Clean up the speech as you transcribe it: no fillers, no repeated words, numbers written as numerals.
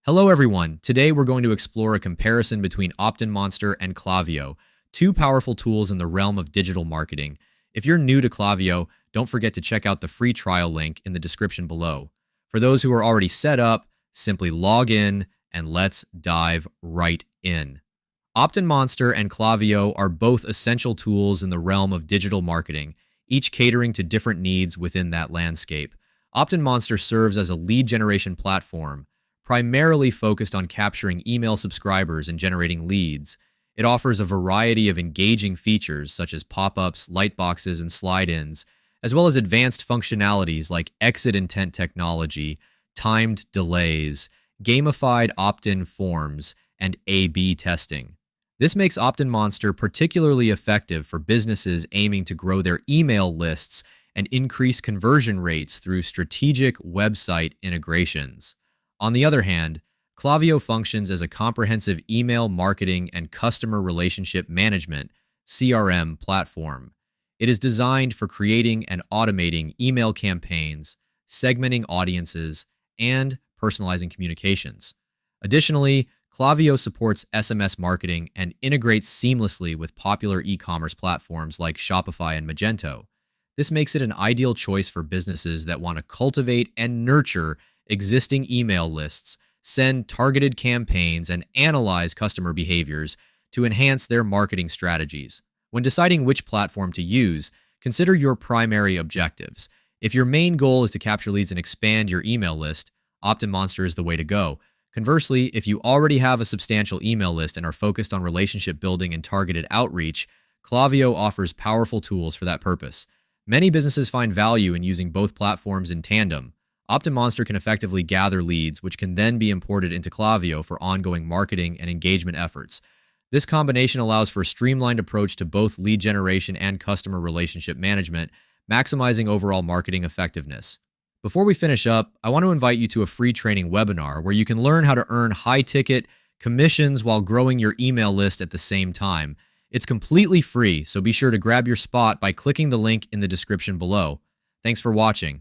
Hello everyone. Today we're going to explore a comparison between Optinmonster and Klaviyo, two powerful tools in the realm of digital marketing. If you're new to Klaviyo, don't forget to check out the free trial link in the description below. For those who are already set up, simply log in and let's dive right in. Optinmonster and Klaviyo are both essential tools in the realm of digital marketing, each catering to different needs within that landscape. Optinmonster serves as a lead generation platform, primarily focused on capturing email subscribers and generating leads. It offers a variety of engaging features such as pop-ups, lightboxes, and slide-ins, as well as advanced functionalities like exit intent technology, timed delays, gamified opt-in forms, and A/B testing. This makes Optinmonster particularly effective for businesses aiming to grow their email lists and increase conversion rates through strategic website integrations. On the other hand, Klaviyo functions as a comprehensive email marketing and customer relationship management (CRM) platform. It is designed for creating and automating email campaigns, segmenting audiences, and personalizing communications. Additionally, Klaviyo supports SMS marketing and integrates seamlessly with popular e-commerce platforms like Shopify and Magento. This makes it an ideal choice for businesses that want to cultivate and nurture existing email lists, send targeted campaigns, and analyze customer behaviors to enhance their marketing strategies. When deciding which platform to use, consider your primary objectives. If your main goal is to capture leads and expand your email list, Optinmonster is the way to go. Conversely, if you already have a substantial email list and are focused on relationship building and targeted outreach, Klaviyo offers powerful tools for that purpose. Many businesses find value in using both platforms in tandem. Optinmonster can effectively gather leads, which can then be imported into Klaviyo for ongoing marketing and engagement efforts. This combination allows for a streamlined approach to both lead generation and customer relationship management, maximizing overall marketing effectiveness. Before we finish up, I want to invite you to a free training webinar where you can learn how to earn high-ticket commissions while growing your email list at the same time. It's completely free, so be sure to grab your spot by clicking the link in the description below. Thanks for watching.